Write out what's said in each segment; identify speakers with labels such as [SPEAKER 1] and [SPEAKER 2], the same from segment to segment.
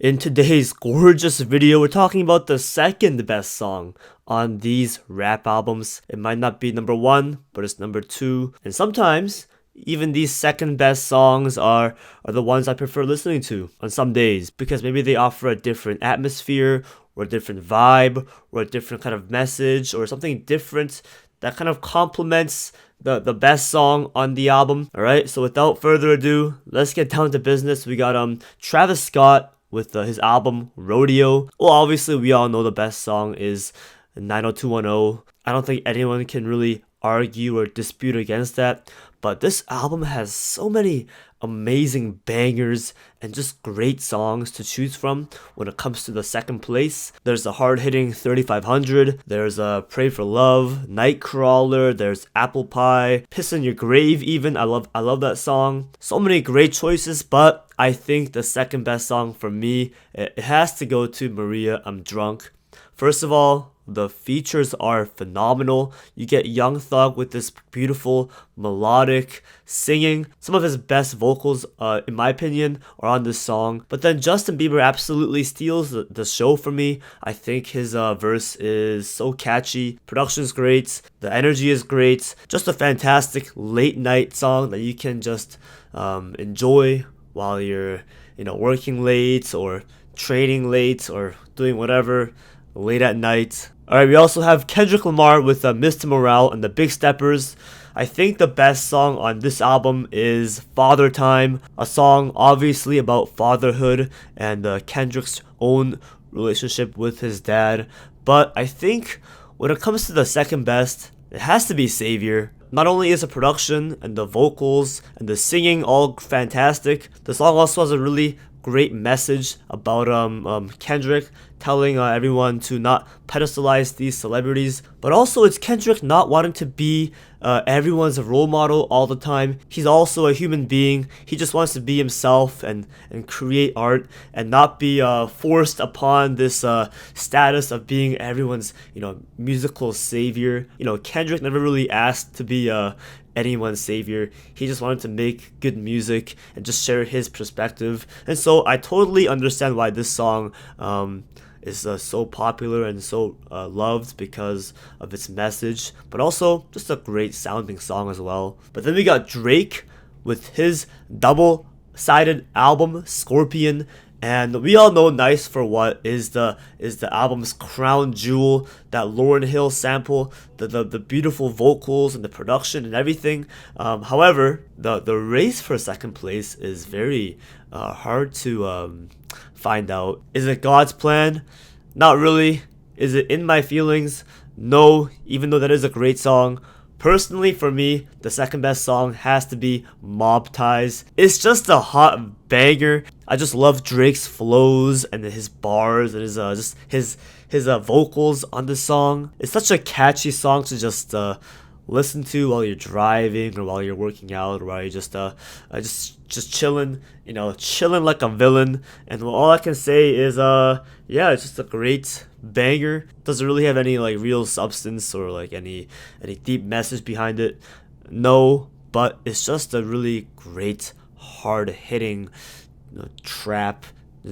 [SPEAKER 1] In today's gorgeous video, we're talking about the second best song on these rap albums. It might not be number one, but it's number two. And sometimes, even these second best songs are the ones I prefer listening to on some days because maybe they offer a different atmosphere or a different vibe or a different kind of message or something different that kind of complements the best song on the album. Alright, so without further ado, let's get down to business. We got Travis Scott with his album Rodeo. Well, obviously we all know the best song is 90210. I don't think anyone can really argue or dispute against that, but this album has so many amazing bangers and just great songs to choose from. When it comes to the second place, there's a hard-hitting 3500, there's a Pray for Love, Nightcrawler, there's Apple Pie, Piss in Your Grave even. I love that song. So many great choices, but I think the second best song for me, it has to go to Maria, I'm Drunk. First of all, the features are phenomenal. You get Young Thug with this beautiful melodic singing. Some of his best vocals, in my opinion, are on this song. But then Justin Bieber absolutely steals the show for me. I think his verse is so catchy. Production's great. The energy is great. Just a fantastic late night song that you can just enjoy while you're, working late or training late or doing whatever late at night. Alright, we also have Kendrick Lamar with Mr. Morale and the Big Steppers. I think the best song on this album is Father Time, a song obviously about fatherhood and Kendrick's own relationship with his dad. But I think when it comes to the second best, it has to be Savior. Not only is the production and the vocals and the singing all fantastic, the song also has a really great message about Kendrick telling everyone to not pedestalize these celebrities, but also it's Kendrick not wanting to be everyone's role model all the time. He's also a human being. He just wants to be himself and create art and not be forced upon this status of being everyone's musical savior. Kendrick never really asked to be anyone's savior. He just wanted to make good music and just share his perspective. And so I totally understand why this song is so popular and so loved because of its message, but also just a great sounding song as well. But then we got Drake with his double-sided album Scorpion. And we all know Nice for What is the album's crown jewel, that Lauryn Hill sample, the beautiful vocals and the production and everything. However, the race for second place is very hard to find out. Is it God's Plan? Not really. Is it In My Feelings? No, even though that is a great song. Personally, for me, the second best song has to be Mob Ties. It's just a hot banger. I just love Drake's flows and his bars and his vocals on the song. It's such a catchy song to just listen to while you're driving or while you're working out or while you're just chilling, chilling like a villain. And all I can say is yeah, it's just a great banger. Doesn't really have any real substance or any deep message behind it. No, but it's just a really great hard-hitting trap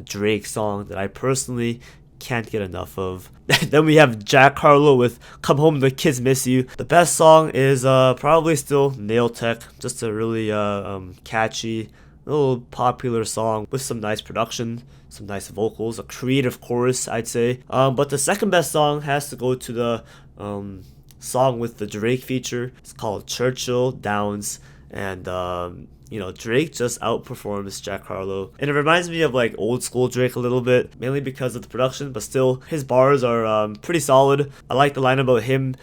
[SPEAKER 1] Drake song that I personally can't get enough of. Then we have Jack Harlow with Come Home The Kids Miss You. The best song is probably still Nail Tech. Just a really catchy, little popular song with some nice production, some nice vocals, a creative chorus, I'd say. But the second best song has to go to the song with the Drake feature. It's called Churchill Downs, and Drake just outperforms Jack Harlow. And it reminds me of old school Drake a little bit, mainly because of the production, but still his bars are pretty solid. I like the line about him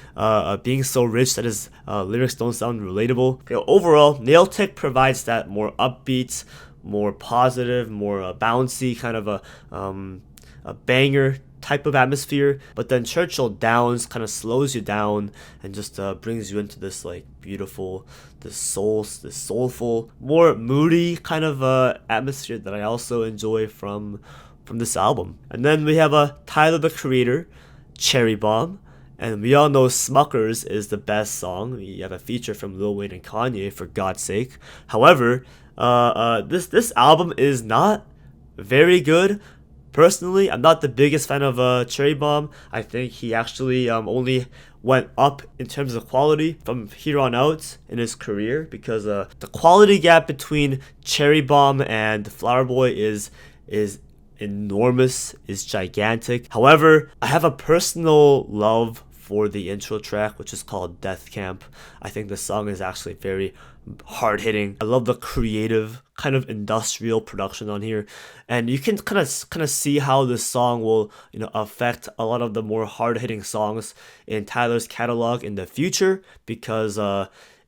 [SPEAKER 1] being so rich that his lyrics don't sound relatable. Overall, Nail Tech provides that more upbeat, more positive, more bouncy kind of a banger type of atmosphere, but then Churchill Downs kind of slows you down and just brings you into this beautiful, this soulful, more moody kind of atmosphere that I also enjoy from this album. And then we have Tyler the Creator, Cherry Bomb, and we all know Smuckers is the best song. You have a feature from Lil Wayne and Kanye, for God's sake. However, this album is not very good, Personally, I'm not the biggest fan of Cherry Bomb. I think he actually only went up in terms of quality from here on out in his career, because the quality gap between Cherry Bomb and Flower Boy is enormous, is gigantic. However, I have a personal love for the intro track, which is called Death Camp. I think the song is actually very hard hitting. I love the creative kind of industrial production on here, and you can kind of see how this song will, you know, affect a lot of the more hard hitting songs in Tyler's catalog in the future, because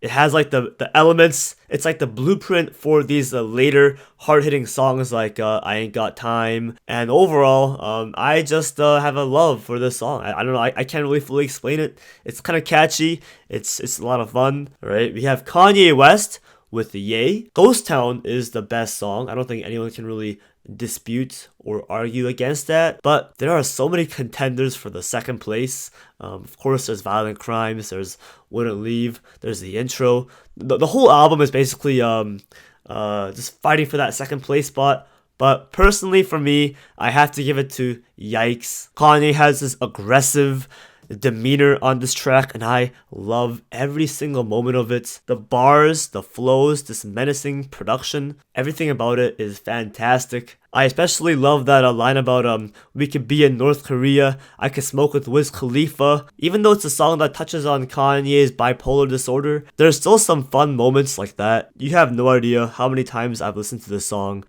[SPEAKER 1] it has like the elements. It's like the blueprint for these later hard-hitting songs like I Ain't Got Time. And overall, I just have a love for this song. I don't know, I can't really fully explain it. It's kind of catchy. It's a lot of fun, right? We have Kanye West with the Yay. Ghost Town is the best song. I don't think anyone can really dispute or argue against that, but there are so many contenders for the second place. Of course, there's Violent Crimes, there's Wouldn't Leave, there's the intro. The whole album is basically just fighting for that second place spot. But personally, for me, I have to give it to Yikes. Kanye has this aggressive demeanor on this track, and I love every single moment of it. The bars, the flows, this menacing production, everything about it is fantastic. I especially love that line about we could be in North Korea, I could smoke with Wiz Khalifa. Even though it's a song that touches on Kanye's bipolar disorder, there's still some fun moments like that. You have no idea how many times I've listened to this song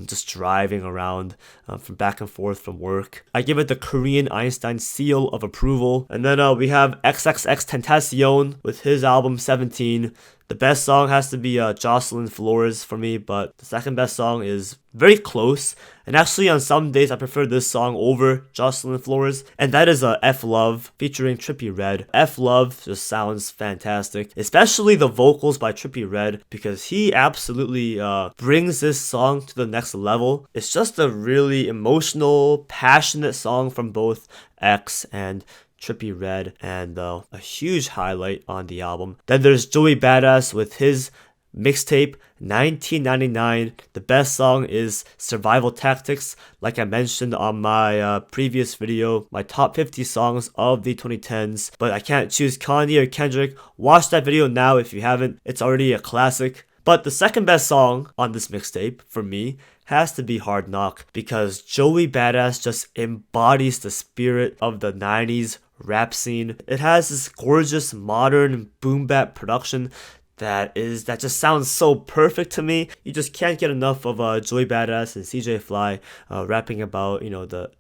[SPEAKER 1] just driving around from back and forth from work. I give it the Korean Einstein seal of approval. And then we have XXXTENTACION with his album 17. The best song has to be Jocelyn Flores for me, but the second best song is very close. And actually, on some days, I prefer this song over Jocelyn Flores, and that is F Love featuring Trippie Redd. F Love just sounds fantastic, especially the vocals by Trippie Redd, because he absolutely brings this song to the next level. It's just a really emotional, passionate song from both X and Trippie Redd, and a huge highlight on the album. Then there's Joey Badass with his mixtape 1999. The best song is Survival Tactics. Like I mentioned on my previous video, my top 50 songs of the 2010s, but I can't choose Kanye or Kendrick. Watch that video now if you haven't. It's already a classic. But the second best song on this mixtape for me has to be Hard Knock, because Joey Badass just embodies the spirit of the 90s rap scene. It has this gorgeous modern boom bap production that just sounds so perfect to me. You just can't get enough of Joey Badass and CJ Fly rapping about, you know, the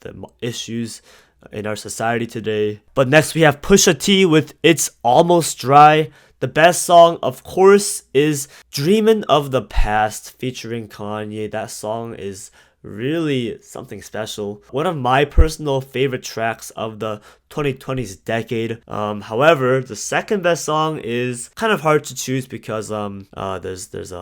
[SPEAKER 1] issues in our society today. But next we have Pusha T with It's Almost Dry. The best song, of course, is Dreamin' of the Past featuring Kanye. That song is really something special. One of my personal favorite tracks of the 2020s decade. However, the second best song is kind of hard to choose, because there's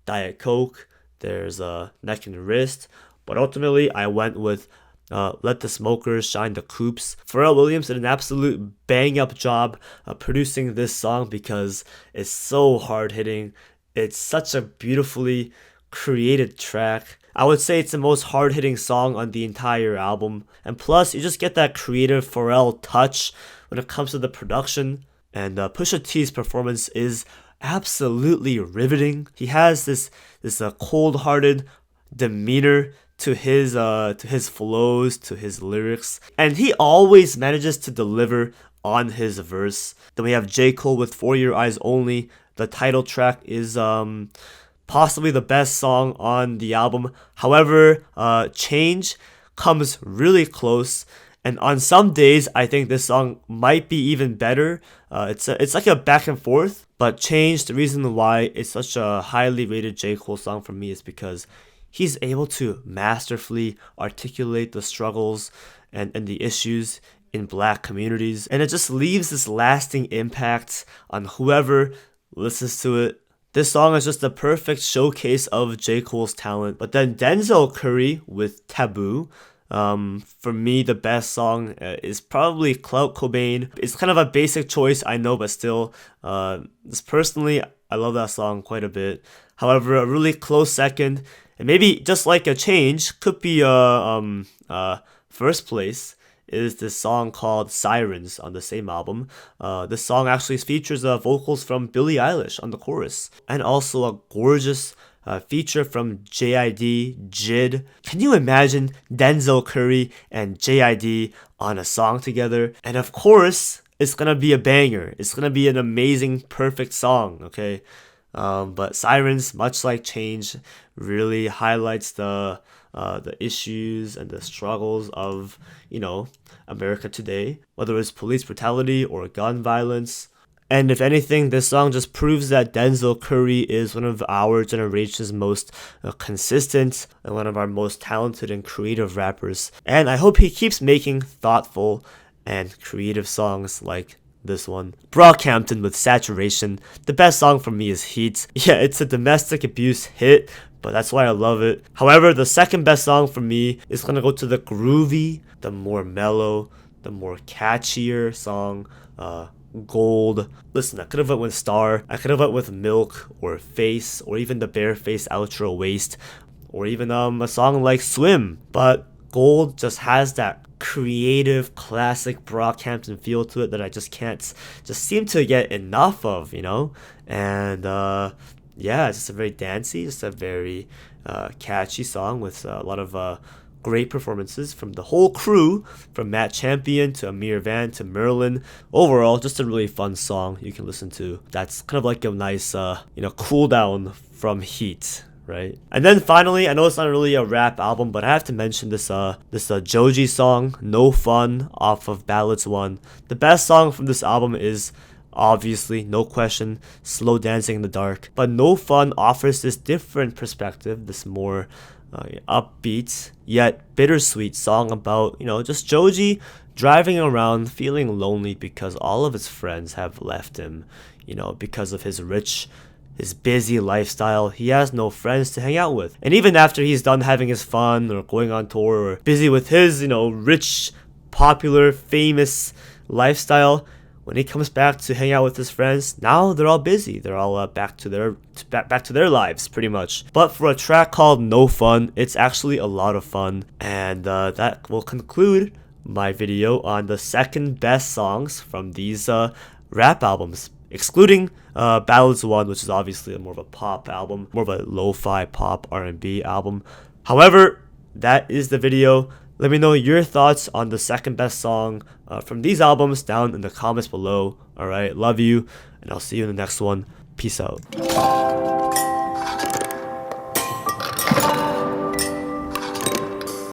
[SPEAKER 1] Diet Coke, there's Neck and Wrist, but ultimately I went with Let the Smokers Shine the Coops. Pharrell Williams did an absolute bang up job producing this song, because it's so hard hitting. It's such a beautifully created track. I would say it's the most hard-hitting song on the entire album. And plus, you just get that creative Pharrell touch when it comes to the production. And Pusha T's performance is absolutely riveting. He has this cold-hearted demeanor to his flows, to his lyrics, and he always manages to deliver on his verse. Then we have J. Cole with For Your Eyes Only. The title track is possibly the best song on the album. However, Change comes really close, and on some days I think this song might be even better. It's like a back and forth, but Change, the reason why it's such a highly rated J. Cole song for me is because he's able to masterfully articulate the struggles and the issues in black communities, and it just leaves this lasting impact on whoever listens to it. This song is just the perfect showcase of J. Cole's talent. But then Denzel Curry with Taboo. For me, the best song is probably Clout Cobain. It's kind of a basic choice, I know, but still, just personally, I love that song quite a bit. However, a really close second And maybe just like a change could be first place is this song called Sirens on the same album. This song actually features vocals from Billie Eilish on the chorus, and also a gorgeous feature from JID, Jid. Can you imagine Denzel Curry and JID on a song together? And of course, it's gonna be a banger. It's gonna be an amazing, perfect song, okay? But Sirens, much like Change, really highlights the issues and the struggles of, America today, whether it's police brutality or gun violence. And if anything, this song just proves that Denzel Curry is one of our generation's most consistent and one of our most talented and creative rappers. And I hope he keeps making thoughtful and creative songs like this one. Brockhampton with Saturation. The best song for me is Heat. Yeah, it's a domestic abuse hit, but that's why I love it. However, the second best song for me is gonna go to the groovy, the more mellow, the more catchier song, Gold. Listen, I could have went with Star, I could have went with Milk or Face, or even the Bareface outro Waste, or even a song like Swim. But Gold just has that creative, classic Brockhampton feel to it that I just can't seem to get enough of, And yeah, it's just a very dancey, just a very catchy song with a lot of great performances from the whole crew, from Matt Champion to Amir Van to Merlin. Overall, just a really fun song you can listen to. That's kind of like a nice, cool down from Heat, right? And then finally, I know it's not really a rap album, but I have to mention this Joji song, No Fun, off of Ballads 1. The best song from this album is, obviously, no question, Slow Dancing in the Dark. But No Fun offers this different perspective, this more upbeat yet bittersweet song about, just Joji driving around feeling lonely because all of his friends have left him, because of his busy lifestyle. He has no friends to hang out with. And even after he's done having his fun or going on tour or busy with his, rich, popular, famous lifestyle, when he comes back to hang out with his friends, now they're all busy. They're all back to their lives, pretty much. But for a track called No Fun, it's actually a lot of fun. And that will conclude my video on the second best songs from these rap albums, excluding Ballads 1, which is obviously more of a pop album, more of a lo-fi pop R&B album. However, that is the video. Let me know your thoughts on the second best song from these albums down in the comments below. Alright, love you, and I'll see you in the next one. Peace out.